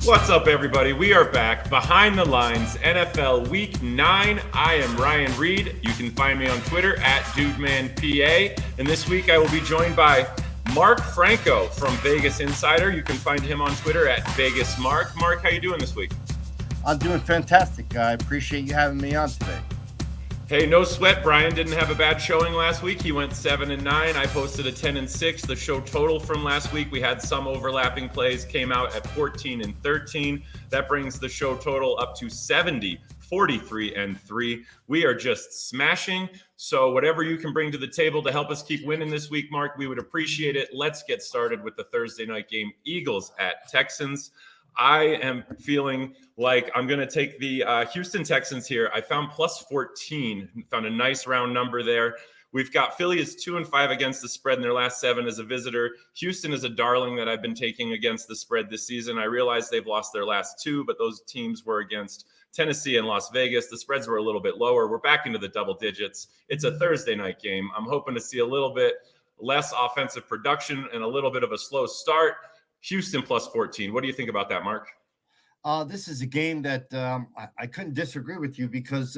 What's up, everybody? We are back. Behind the Lines, NFL Week 9. I am Ryan Reed. You can find me on Twitter at DudeManPA. And this week I will be joined by Mark Franco from VegasInsider. You can find him on Twitter at VegasMark. Mark, how you doing this week? I'm doing fantastic. I appreciate you having me on today. Hey, no sweat. Brian didn't have a bad showing last week. He went 7-9. I posted a 10-6. The show total from last week, we had some overlapping plays, came out at 14-13. That brings the show total up to 70, 43-3. We are just smashing. So whatever you can bring to the table to help us keep winning this week, Mark, we would appreciate it. Let's get started with the Thursday night game, Eagles at Texans. I am feeling like I'm going to take the Houston Texans here. I found plus 14, found a nice round number there. We've got Philly is 2-5 against the spread in their last 7 as a visitor. Houston is a darling that I've been taking against the spread this season. I realize they've lost their last 2, but those teams were against Tennessee and Las Vegas. The spreads were a little bit lower. We're back into the double digits. It's a Thursday night game. I'm hoping to see a little bit less offensive production and a little bit of a slow start. Houston plus 14. What do you think about that, Mark? This is a game that I couldn't disagree with you because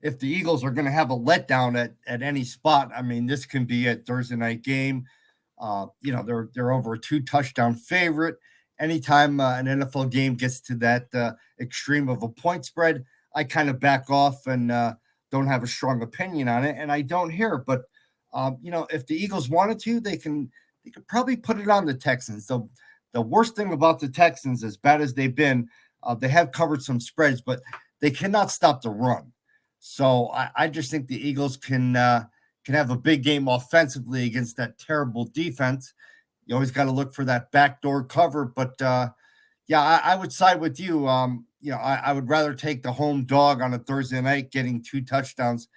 if the Eagles are going to have a letdown at any spot, I mean, this can be a Thursday night game. They're over a 2-touchdown favorite. Anytime an NFL game gets to that extreme of a point spread, I kind of back off and don't have a strong opinion on it, and I don't hear it. But if the Eagles wanted to, they could probably put it on the Texans. The worst thing about the Texans, as bad as they've been, they have covered some spreads, but they cannot stop the run. So I just think the Eagles can have a big game offensively against that terrible defense. You always got to look for that backdoor cover. But, I would side with you. I would rather take the home dog on a Thursday night getting 2 touchdowns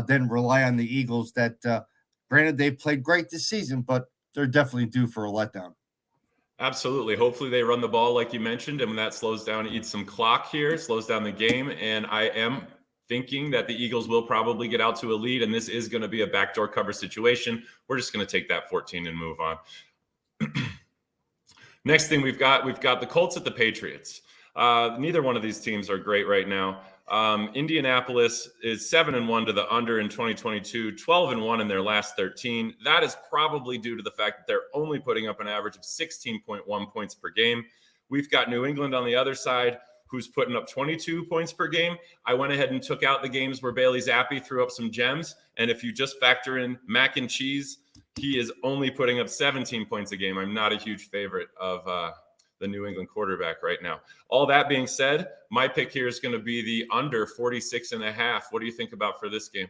than rely on the Eagles that, granted, they've played great this season, but they're definitely due for a letdown. Absolutely. Hopefully they run the ball like you mentioned, and when that slows down, eats some clock here, slows down the game. And I am thinking that the Eagles will probably get out to a lead, and this is going to be a backdoor cover situation. We're just going to take that 14 and move on. Next thing we've got the Colts at the Patriots. Neither one of these teams are great right now. Indianapolis is 7-1 to the under in 2022, 12-1 in their last 13. That is probably due to the fact that they're only putting up an average of 16.1 points per game. We've got New England on the other side, who's putting up 22 points per game. I went ahead and took out the games where Bailey Zappi threw up some gems. And if you just factor in mac and cheese, he is only putting up 17 points a game. I'm not a huge favorite of the New England quarterback right now. All that being said, my pick here is going to be the under 46.5. What do you think about for this game?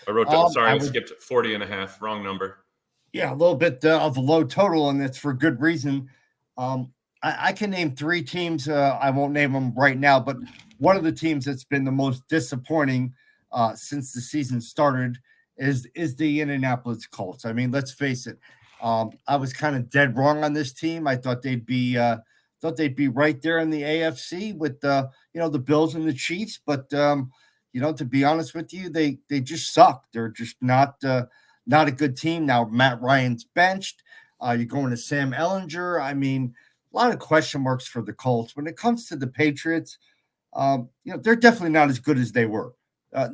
I skipped 40.5. Wrong number. Yeah, a little bit of a low total, and it's for good reason. I can name 3 teams. I won't name them right now, but one of the teams that's been the most disappointing since the season started is the Indianapolis Colts. I mean, let's face it. I was kind of dead wrong on this team. I thought they'd be right there in the AFC with the Bills and the Chiefs. But to be honest with you, they just suck. They're just not a good team now. Matt Ryan's benched. You're going to Sam Ellinger. I mean, a lot of question marks for the Colts. When it comes to the Patriots, they're definitely not as good as they were.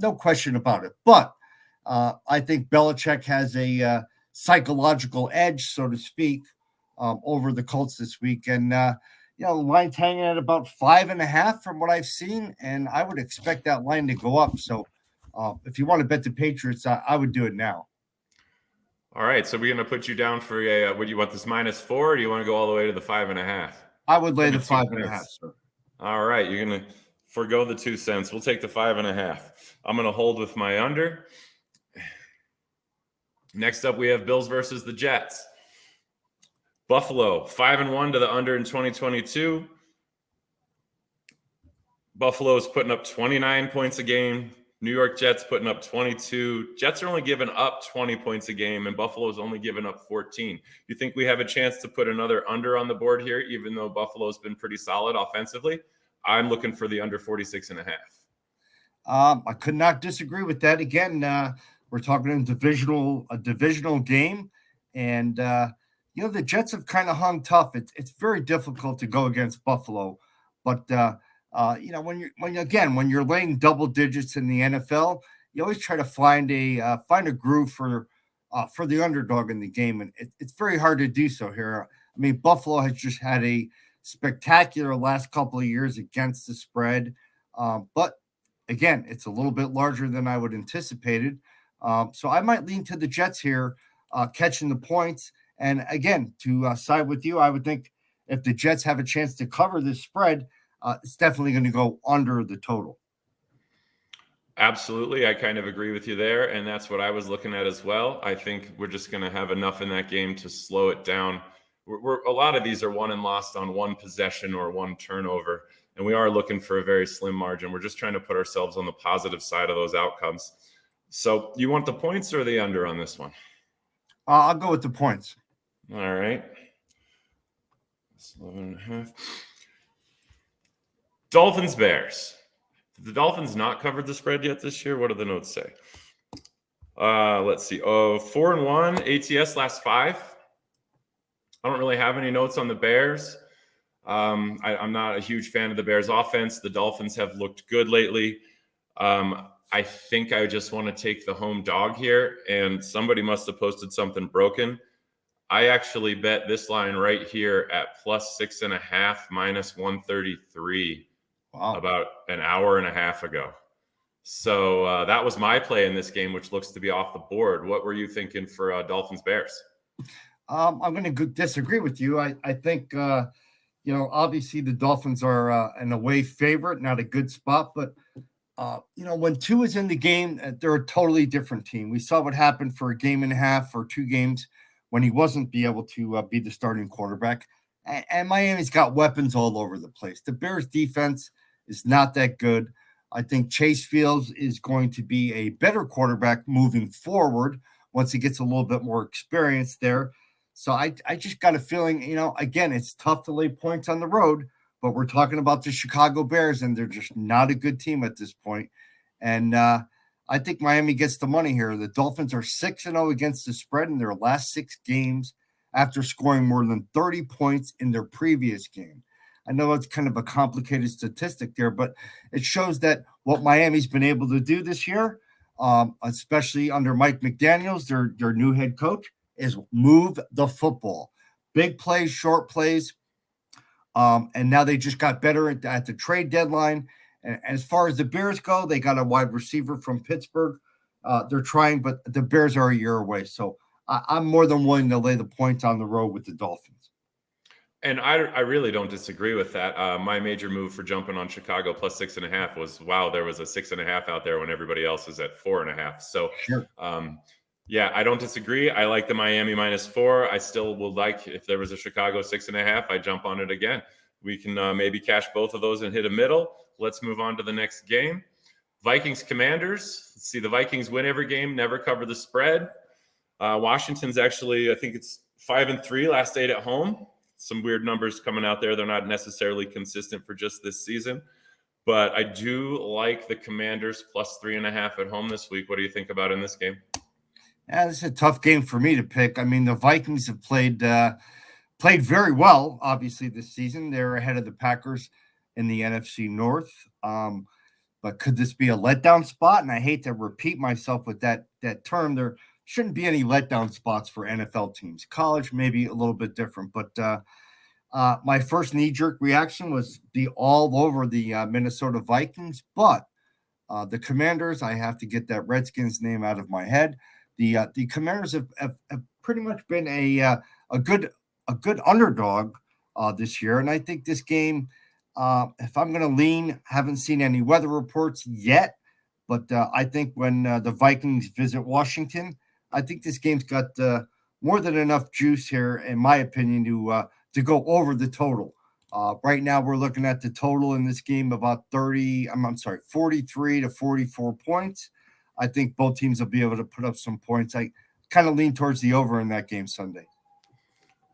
No question about it. But I think Belichick has a psychological edge, so to speak, over the Colts this week. And, the line's hanging at about 5.5 from what I've seen, and I would expect that line to go up. So if you want to bet the Patriots, I would do it now. All right, so we're going to put you down for would you want this -4, or do you want to go all the way to the 5.5? I would lay the 5.5, sir. All right, you're going to forego the 2 cents. We'll take the 5.5. I'm going to hold with my under. Next up, we have Bills versus the Jets. Buffalo, 5-1 to the under in 2022. Buffalo is putting up 29 points a game. New York Jets putting up 22. Jets are only giving up 20 points a game, and Buffalo's only giving up 14. You think we have a chance to put another under on the board here, even though Buffalo's been pretty solid offensively? I'm looking for the under 46.5. I could not disagree with that. Again, we're talking a divisional game, and The Jets have kind of hung tough. It's very difficult to go against Buffalo, but when you're laying double digits in the NFL, you always try to find a groove for the underdog in the game, and it's very hard to do so here. I mean, Buffalo has just had a spectacular last couple of years against the spread, but again, it's a little bit larger than I would anticipated. So I might lean to the Jets here, catching the points. And again, to side with you, I would think if the Jets have a chance to cover this spread, it's definitely going to go under the total. Absolutely. I kind of agree with you there. And that's what I was looking at as well. I think we're just going to have enough in that game to slow it down. A lot of these are won and lost on one possession or one turnover. And we are looking for a very slim margin. We're just trying to put ourselves on the positive side of those outcomes. So you want the points or the under on this one? I'll go with the points. All right. 11.5. Dolphins, Bears. Did the Dolphins not cover the spread yet this year? What do the notes say? Let's see. 4-1 ATS last 5. I don't really have any notes on the Bears. I'm not a huge fan of the Bears offense. The Dolphins have looked good lately. I think I just want to take the home dog here, and somebody must have posted something broken. I actually bet this line right here at plus 6.5 minus 133 about an hour and a half ago. So that was my play in this game, which looks to be off the board. What were you thinking for Dolphins Bears? I'm going to disagree with you. I think, obviously the Dolphins are an away favorite, not a good spot, but when Tua is in the game, they're a totally different team. We saw what happened for a game and a half or 2 games when he wasn't able to be the starting quarterback. And Miami's got weapons all over the place. The Bears defense is not that good. I think Chase Fields is going to be a better quarterback moving forward once he gets a little bit more experience there. So I just got a feeling, again, it's tough to lay points on the road, but we're talking about the Chicago Bears, and they're just not a good team at this point. And I think Miami gets the money here. The Dolphins are 6-0 against the spread in their last 6 games after scoring more than 30 points in their previous game. I know it's kind of a complicated statistic there, but it shows that what Miami's been able to do this year, especially under Mike McDaniels, their new head coach, is move the football. Big plays, short plays. And now they just got better at the trade deadline. And as far as the Bears go, they got a wide receiver from Pittsburgh. They're trying, but the Bears are a year away. So I'm more than willing to lay the points on the road with the Dolphins. And I really don't disagree with that. My major move for jumping on Chicago plus 6.5 was, wow, there was a 6.5 out there when everybody else is at 4.5. So, sure. Yeah, I don't disagree. I like the Miami -4. I still would like, if there was a Chicago 6.5, I'd jump on it again. We can maybe cash both of those and hit a middle. Let's move on to the next game. Vikings Commanders. Let's see, the Vikings win every game, never cover the spread. Washington's actually, I think it's 5-3 last 8 at home. Some weird numbers coming out there. They're not necessarily consistent for just this season. But I do like the Commanders plus 3.5 at home this week. What do you think about in this game? Yeah, this is a tough game for me to pick. I mean, the Vikings have played very well, obviously, this season. They're ahead of the Packers in the NFC North. But could this be a letdown spot? And I hate to repeat myself with that term. There shouldn't be any letdown spots for NFL teams. College, maybe a little bit different. But my first knee-jerk reaction was be all over the Minnesota Vikings. But the Commanders, I have to get that Redskins name out of my head. The Commanders have pretty much been a good underdog this year, and I think this game, if I'm going to lean, haven't seen any weather reports yet, but I think when the Vikings visit Washington, I think this game's got more than enough juice here, in my opinion, to go over the total. Right now, we're looking at the total in this game about 43 to 44 points. I think both teams will be able to put up some points. I kind of lean towards the over in that game Sunday.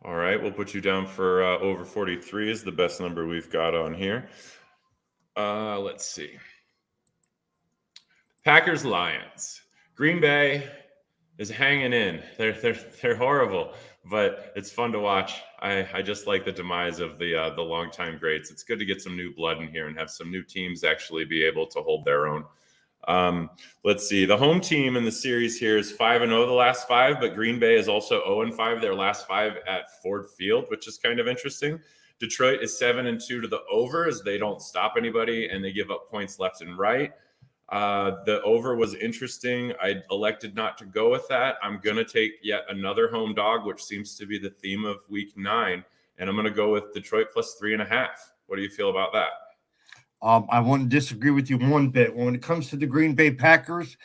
All right, we'll put you down for over 43 is the best number we've got on here. Let's see. Packers, Lions. Green Bay is hanging in. They're horrible, but it's fun to watch. I just like the demise of the longtime greats. It's good to get some new blood in here and have some new teams actually be able to hold their own. Let's see. The home team in the series here is 5-0 the last 5, but Green Bay is also 0-5 their last 5 at Ford Field, which is kind of interesting. Detroit is 7-2 to the over as they don't stop anybody and they give up points left and right. The over was interesting. I elected not to go with that. I'm going to take yet another home dog, which seems to be the theme of week 9. And I'm going to go with Detroit plus 3.5. What do you feel about that? I wouldn't disagree with you one bit. When it comes to the Green Bay Packers,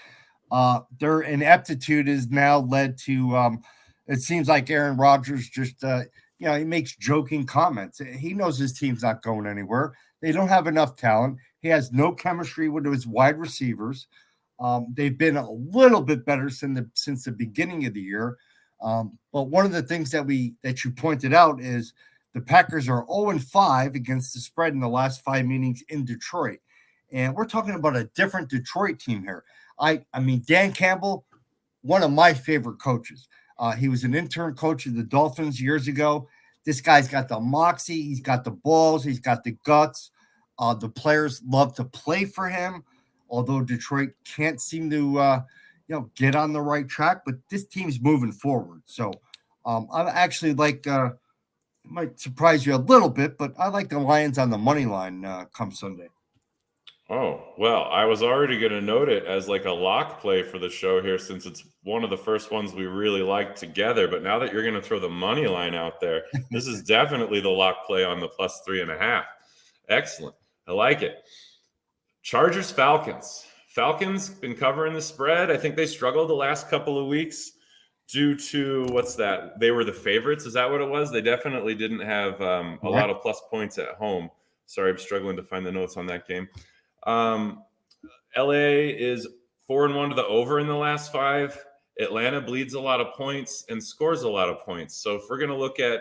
their ineptitude has now led to, it seems like Aaron Rodgers just, he makes joking comments. He knows his team's not going anywhere. They don't have enough talent. He has no chemistry with his wide receivers. They've been a little bit better since the beginning of the year. But one of the things that you pointed out is the Packers are 0-5 against the spread in the last 5 meetings in Detroit. And we're talking about a different Detroit team here. I mean, Dan Campbell, one of my favorite coaches. He was an intern coach of the Dolphins years ago. This guy's got the moxie. He's got the balls. He's got the guts. The players love to play for him, although Detroit can't seem to, get on the right track. But this team's moving forward. So I actually like it might surprise you a little bit, but I like the Lions on the money line come Sunday. Oh, well, I was already going to note it as like a lock play for the show here since it's one of the first ones we really like together. But now that you're going to throw the money line out there, this is definitely the lock play on the plus 3.5. Excellent. I like it. Chargers, Falcons. Falcons been covering the spread. I think they struggled the last couple of weeks due to what's that? They were the favorites. Is that what it was? They definitely didn't have a lot of plus points at home. Sorry, I'm struggling to find the notes on that game. LA is 4-1 to the over in the last 5. Atlanta bleeds a lot of points and scores a lot of points. So if we're going to look at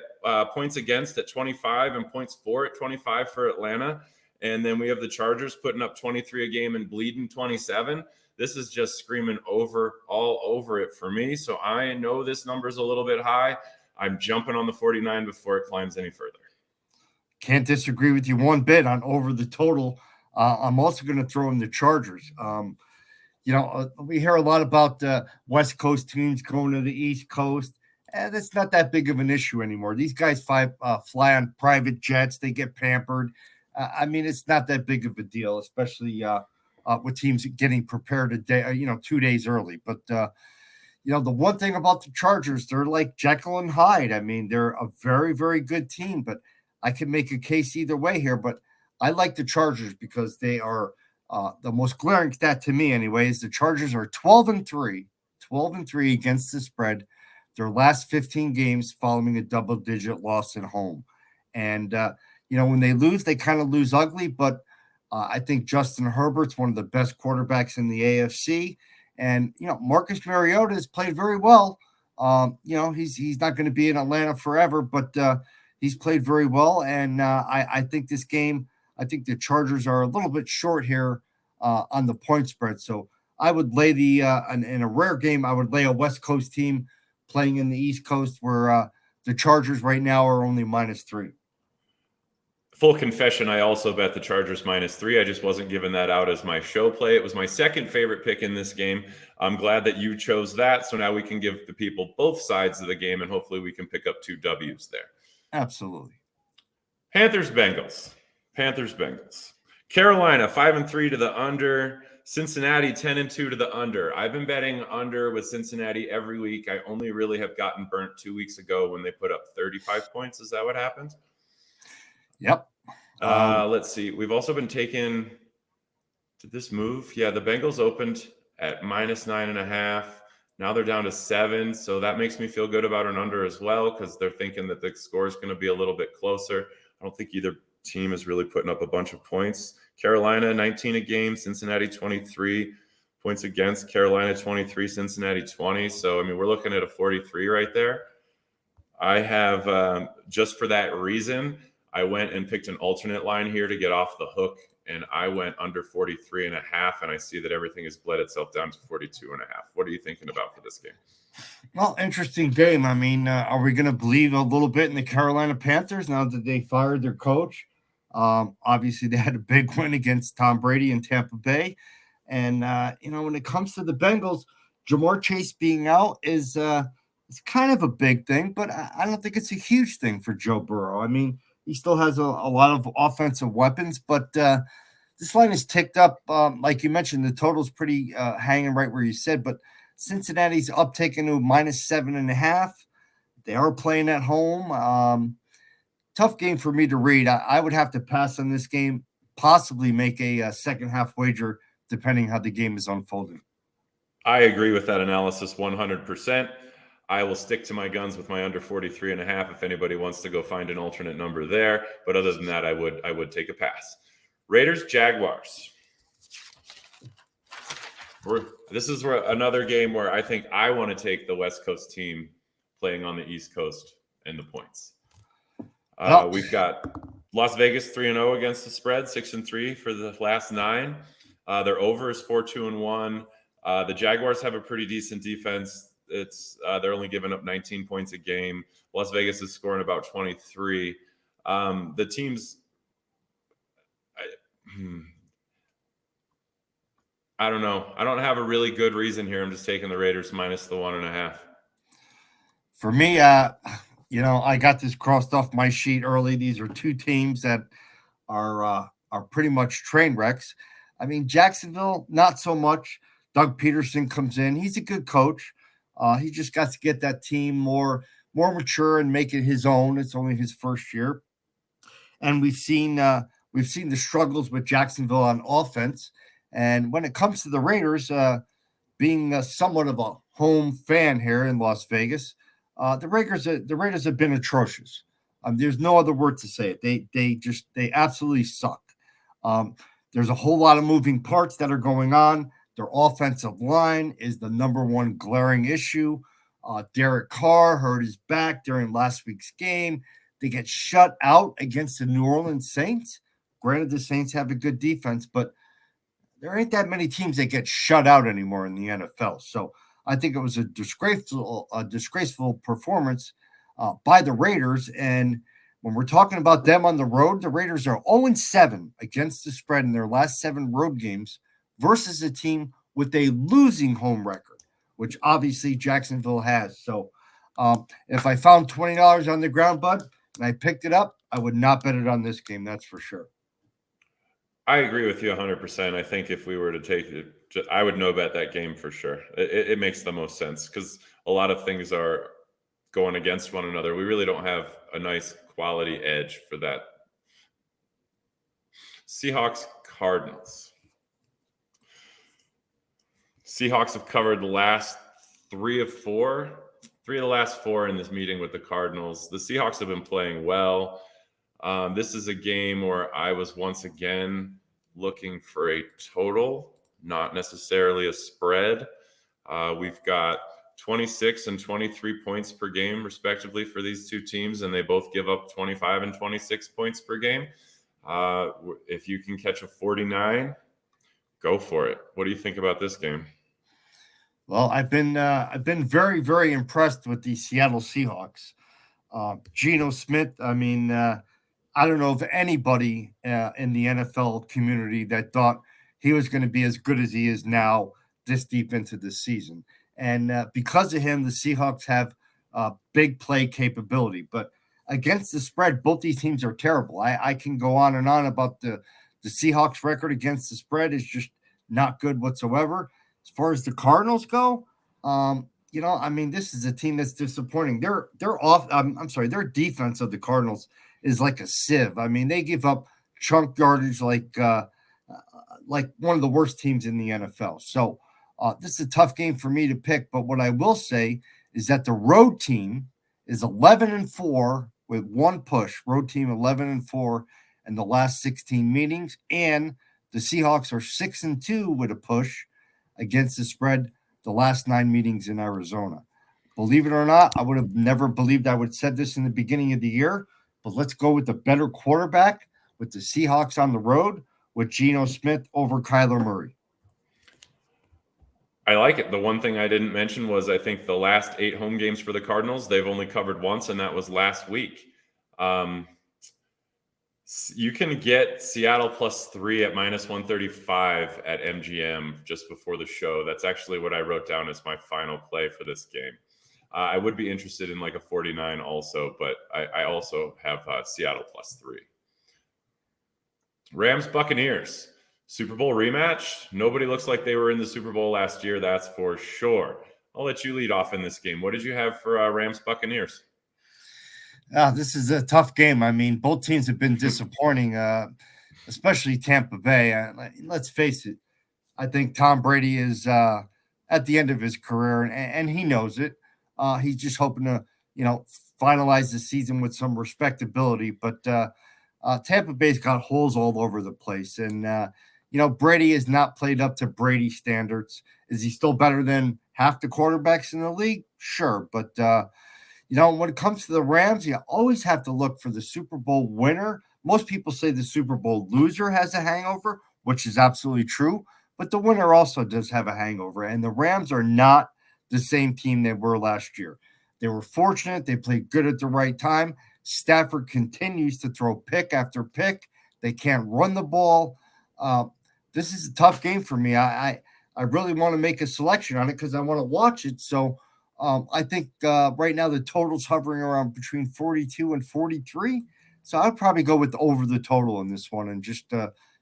points against at 25 and points for at 25 for Atlanta, and then we have the Chargers putting up 23 a game and bleeding 27, this is just screaming over all over it for me. So I know this number is a little bit high. I'm jumping on the 49 before it climbs any further. Can't disagree with you one bit on over the total. I'm also going to throw in the Chargers. We hear a lot about the West Coast teams going to the East Coast. That's not that big of an issue anymore. These guys fly on private jets. They get pampered. It's not that big of a deal, especially with teams getting prepared a day, 2 days early. But, the one thing about the Chargers, they're like Jekyll and Hyde. They're a very, very good team, but I can make a case either way here. But I like the Chargers because they are the most glaring stat to me anyway is the Chargers are 12-3 against the spread. Their last 15 games following a double-digit loss at home. And, when they lose, they kind of lose ugly, but I think Justin Herbert's one of the best quarterbacks in the AFC. And, Marcus Mariota has played very well. He's not going to be in Atlanta forever, but he's played very well. And I think this game, I think the Chargers are a little bit short here on the point spread. So I would lay in a rare game, I would lay a West Coast team playing in the East Coast where the Chargers right now are only -3. Full confession, I also bet the Chargers -3. I just wasn't giving that out as my show play. It was my second favorite pick in this game. I'm glad that you chose that. So now we can give the people both sides of the game, and hopefully we can pick up 2 W's there. Absolutely. Panthers, Bengals. Carolina, 5-3 to the under. Cincinnati, 10-2 to the under. I've been betting under with Cincinnati every week. I only really have gotten burnt 2 weeks ago when they put up 35 points. Is that what happened? Yep. Let's see. We've also been taking. Did this move? Yeah, the Bengals opened at -9.5. Now they're down to 7. So that makes me feel good about an under as well because they're thinking that the score is going to be a little bit closer. I don't think either team is really putting up a bunch of points. Carolina, 19 a game. Cincinnati, 23 points against. Carolina, 23. Cincinnati, 20. So, we're looking at a 43 right there. I have, just for that reason, I went and picked an alternate line here to get off the hook, and I went under 43.5, and I see that everything has bled itself down to 42.5. What are you thinking about for this game? Well, interesting game. I mean, are we going to believe a little bit in the Carolina Panthers now that they fired their coach? Obviously, they had a big win against Tom Brady in Tampa Bay. And, when it comes to the Bengals, Jamar Chase being out is kind of a big thing, but I don't think it's a huge thing for Joe Burrow. I mean, he still has a lot of offensive weapons, but this line is ticked up. Like you mentioned, the total's pretty hanging right where you said, but Cincinnati's up taking to -7.5. They are playing at home. Tough game for me to read. I would have to pass on this game, possibly make a second half wager, depending how the game is unfolding. I agree with that analysis 100%. I will stick to my guns with my under 43.5 if anybody wants to go find an alternate number there. But other than that, I would take a pass. Raiders, Jaguars. This is another game where I think I want to take the West Coast team playing on the East Coast and the points. We've got Las Vegas 3-0 against the spread, 6-3 for the last 9. Their over is 4-2-1. The Jaguars have a pretty decent defense. They're only giving up 19 points a game. Las Vegas is scoring about 23. The teams, I don't know. I don't have a really good reason here. I'm just taking the Raiders minus the 1.5. For me, I got this crossed off my sheet early. These are two teams that are pretty much train wrecks. I mean, Jacksonville, not so much. Doug Peterson comes in. He's a good coach. He just got to get that team more mature and make it his own. It's only his first year, and we've seen the struggles with Jacksonville on offense. And when it comes to the Raiders, being somewhat of a home fan here in Las Vegas, the Raiders have been atrocious. There's no other word to say it. They absolutely suck. There's a whole lot of moving parts that are going on. Their offensive line is the number one glaring issue. Derek Carr hurt his back during last week's game. They get shut out against the New Orleans Saints. Granted, the Saints have a good defense, but there ain't that many teams that get shut out anymore in the NFL. So I think it was a disgraceful performance by the Raiders. And when we're talking about them on the road, the Raiders are 0-7 against the spread in their last 7 road games versus a team with a losing home record, which obviously Jacksonville has. So if I found $20 on the ground, bud, and I picked it up, I would not bet it on this game. That's for sure. I agree with you 100%. I think if we were to take it, I would no bet that game for sure. It makes the most sense because a lot of things are going against one another. We really don't have a nice quality edge for that. Seahawks, Cardinals. Seahawks have covered the last 3 of the last 4 in this meeting with the Cardinals. The Seahawks have been playing well. This is a game where I was once again looking for a total, not necessarily a spread. We've got 26 and 23 points per game, respectively, for these two teams, and they both give up 25 and 26 points per game. If you can catch a 49, go for it. What do you think about this game? Well, I've been very, very impressed with the Seattle Seahawks. Geno Smith, I mean, I don't know of anybody in the NFL community that thought he was going to be as good as he is now this deep into the season. And because of him, the Seahawks have big play capability. But against the spread, both these teams are terrible. I can go on and on about the Seahawks record against the spread is just not good whatsoever. As far as the Cardinals go, I mean, this is a team that's disappointing. Their defense of the Cardinals is like a sieve. I mean, they give up chunk yardage like one of the worst teams in the NFL. So this is a tough game for me to pick. But what I will say is that the road team is 11-4 with 1 push. Road team 11-4 in the last 16 meetings, and the Seahawks are 6-2 with a push against the spread the last 9 meetings in Arizona. Believe it or not, I would have never believed I would said this in the beginning of the year, but let's go with the better quarterback with the Seahawks on the road with Geno Smith over Kyler Murray. I like it. The one thing I didn't mention was I think the last 8 home games for the Cardinals, they've only covered once, and that was last week. You can get Seattle +3 at -135 at MGM just before the show. That's actually what I wrote down as my final play for this game. I would be interested in like a 49 also, but I also have Seattle +3. Rams Buccaneers Super Bowl rematch. Nobody looks like they were in the Super Bowl last year. That's for sure. I'll let you lead off in this game. What did you have for Rams Buccaneers? This is a tough game. I mean, both teams have been disappointing, especially Tampa Bay. Let's face it. I think Tom Brady is at the end of his career, and he knows it. He's just hoping to, finalize the season with some respectability. But Tampa Bay's got holes all over the place, and Brady has not played up to Brady standards. Is he still better than half the quarterbacks in the league? Sure, but when it comes to the Rams, you always have to look for the Super Bowl winner. Most people say the Super Bowl loser has a hangover, which is absolutely true. But the winner also does have a hangover. And the Rams are not the same team they were last year. They were fortunate. They played good at the right time. Stafford continues to throw pick after pick. They can't run the ball. This is a tough game for me. I really want to make a selection on it because I want to watch it. So I think right now the total's hovering around between 42 and 43. So I'd probably go with over the total in this one and just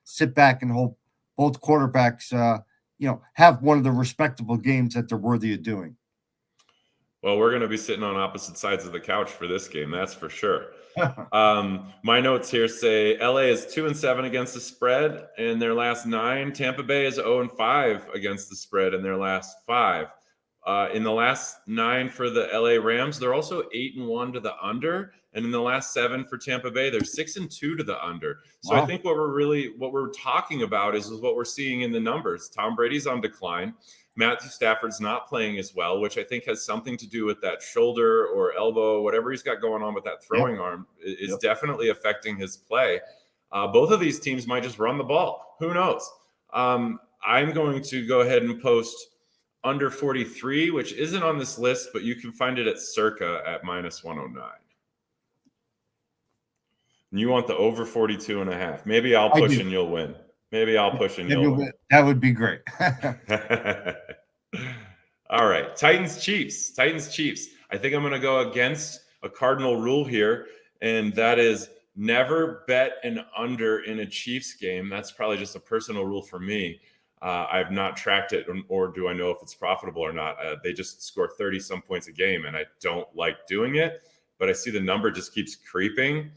sit back and hope both quarterbacks, have one of the respectable games that they're worthy of doing. Well, we're going to be sitting on opposite sides of the couch for this game. That's for sure. My notes here say LA is 2-7 against the spread in their last 9. Tampa Bay is 0-5 against the spread in their last 5. In the last 9 for the LA Rams, they're also 8-1 to the under, and in the last 7 for Tampa Bay, they're 6-2 to the under. So wow. I think what we're talking about is what we're seeing in the numbers. Tom Brady's on decline. Matthew Stafford's not playing as well, which I think has something to do with that shoulder or elbow, whatever he's got going on with that throwing arm is definitely affecting his play. Both of these teams might just run the ball. Who knows? I'm going to go ahead and post under 43, which isn't on this list, but you can find it at Circa at -109. And you want the over 42.5. Maybe I'll push and you'll win. Maybe I'll push and you'll win. That would be great. All right. Titans Chiefs. I think I'm going to go against a cardinal rule here, and that is never bet an under in a Chiefs game. That's probably just a personal rule for me. I've not tracked it, or do I know if it's profitable or not? They just score 30-some points a game, and I don't like doing it. But I see the number just keeps creeping,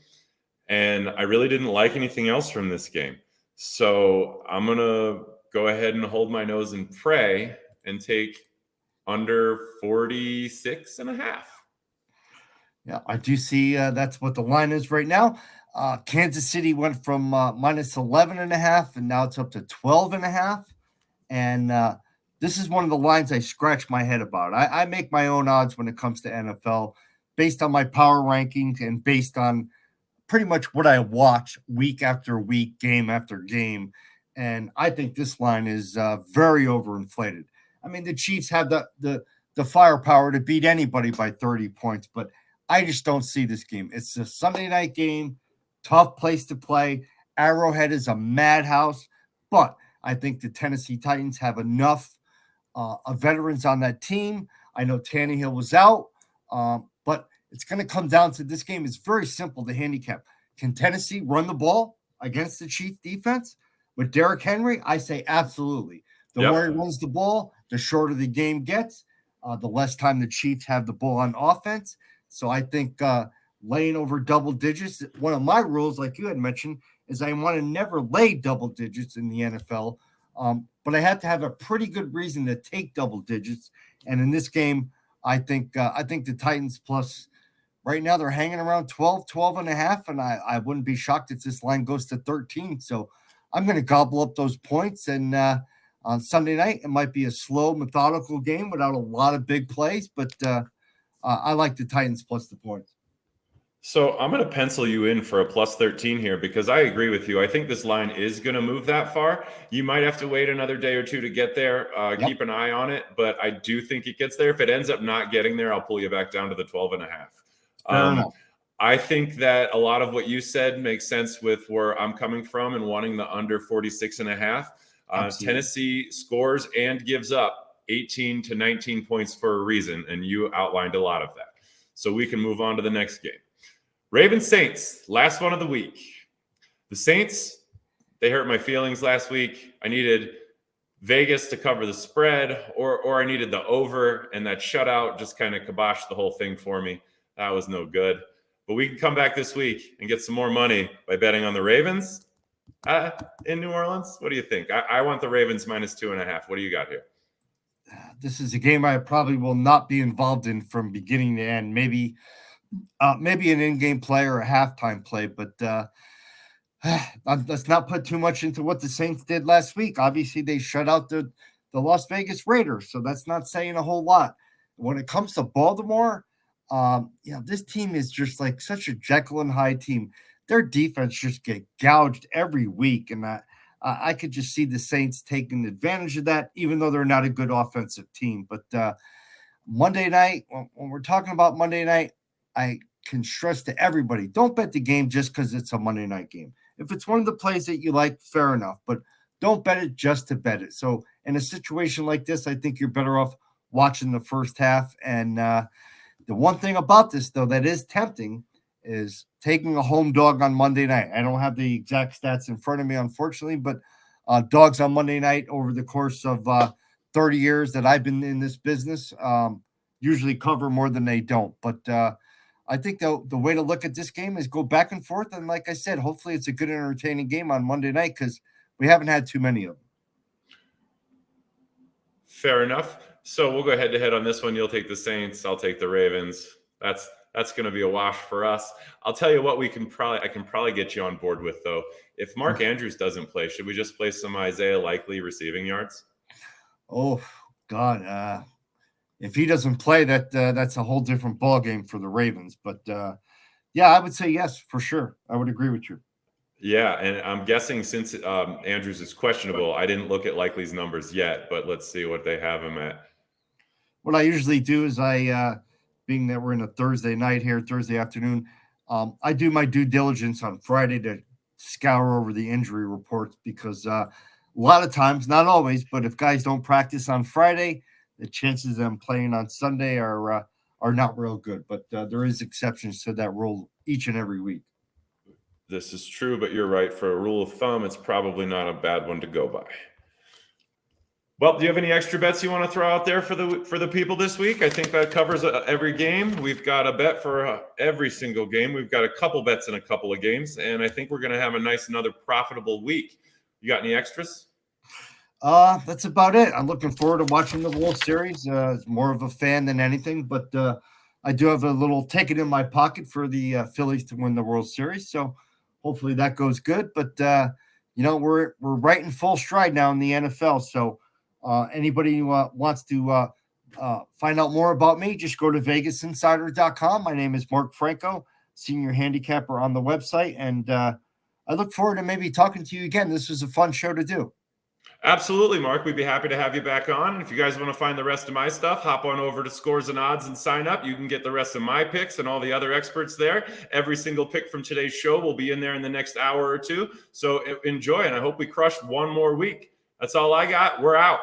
and I really didn't like anything else from this game. So I'm going to go ahead and hold my nose and pray and take under 46.5. Yeah, I do see that's what the line is right now. Kansas City went from -11.5, and now it's up to 12.5. And this is one of the lines I scratch my head about. I make my own odds when it comes to NFL based on my power rankings and based on pretty much what I watch week after week, game after game. And I think this line is very overinflated. I mean, the Chiefs have the firepower to beat anybody by 30 points, but I just don't see this game. It's a Sunday night game, tough place to play. Arrowhead is a madhouse, but I think the Tennessee Titans have enough veterans on that team. I know Tannehill was out, but it's going to come down to this game. It's very simple to handicap. Can Tennessee run the ball against the Chiefs defense? With Derrick Henry, I say absolutely. The more he runs the ball, the shorter the game gets, the less time the Chiefs have the ball on offense. So I think laying over double digits, one of my rules, like you had mentioned, is I want to never lay double digits in the NFL. But I have to have a pretty good reason to take double digits. And in this game, I think the Titans plus right now they're hanging around 12.5, and I wouldn't be shocked if this line goes to 13. So I'm going to gobble up those points. And on Sunday night, it might be a slow, methodical game without a lot of big plays, but I like the Titans plus the points. So I'm going to pencil you in for a plus 13 here because I agree with you. I think this line is going to move that far. You might have to wait another day or two to get there. Yep. Keep an eye on it, but I do think it gets there. If it ends up not getting there, I'll pull you back down to the 12 and a half. Fair enough. I think that a lot of what you said makes sense with where I'm coming from and wanting the under 46 and a half. Tennessee scores and gives up 18 to 19 points for a reason, and you outlined a lot of that. So we can move on to the next game. Ravens Saints, last one of the week. The Saints, they hurt my feelings last week. I needed Vegas to cover the spread, or I needed the over, and that shutout just kind of kiboshed the whole thing for me. That was no good. But we can come back this week and get some more money by betting on the Ravens in New Orleans. What do you think? I want the Ravens minus 2.5. What do you got here? This is a game I probably will not be involved in from beginning to end. Maybe an in-game play or a halftime play, but let's not put too much into what the Saints did last week. Obviously, they shut out the Las Vegas Raiders, so that's not saying a whole lot. When it comes to Baltimore, this team is just like such a Jekyll and Hyde team. Their defense just get gouged every week, and I could just see the Saints taking advantage of that, even though they're not a good offensive team. But Monday night, when we're talking about Monday night, I can stress to everybody, don't bet the game just because it's a Monday night game. If it's one of the plays that you like, fair enough, but don't bet it just to bet it. So in a situation like this, I think you're better off watching the first half. And the one thing about this, though, that is tempting is taking a home dog on Monday night. I don't have the exact stats in front of me, unfortunately, but dogs on Monday night over the course of 30 years that I've been in this business usually cover more than they don't. But I think the way to look at this game is go back and forth. And like I said, hopefully it's a good, entertaining game on Monday night because we haven't had too many of them. Fair enough. So we'll go head-to-head on this one. You'll take the Saints. I'll take the Ravens. That's going to be a wash for us. I'll tell you what I can probably get you on board with, though. If Mark Andrews doesn't play, should we just play some Isaiah Likely receiving yards? Oh, God. If he doesn't play, that's a whole different ballgame for the Ravens. But, I would say yes, for sure. I would agree with you. Yeah, and I'm guessing since Andrews is questionable, I didn't look at Likely's numbers yet, but let's see what they have him at. What I usually do is being that we're in a Thursday night here, Thursday afternoon, I do my due diligence on Friday to scour over the injury reports because a lot of times, not always, but if guys don't practice on Friday, the chances of them playing on Sunday are not real good. But there is exceptions to that rule each and every week. This is true, but you're right. For a rule of thumb, it's probably not a bad one to go by. Well, do you have any extra bets you want to throw out there for the people this week? I think that covers every game. We've got a bet for every single game. We've got a couple bets in a couple of games, and I think we're going to have a nice, another profitable week. You got any extras? That's about it. I'm looking forward to watching the World Series. More of a fan than anything, but I do have a little ticket in my pocket for the Phillies to win the World Series. So hopefully that goes good. But we're right in full stride now in the NFL. So anybody who wants to find out more about me, just go to VegasInsider.com. My name is Mark Franco, senior handicapper on the website, and I look forward to maybe talking to you again. This was a fun show to do. Absolutely, Mark. We'd be happy to have you back on. And if you guys want to find the rest of my stuff, hop on over to Scores and Odds and sign up. You can get the rest of my picks and all the other experts there. Every single pick from today's show will be in there in the next hour or two. So enjoy, and I hope we crush one more week. That's all I got. We're out.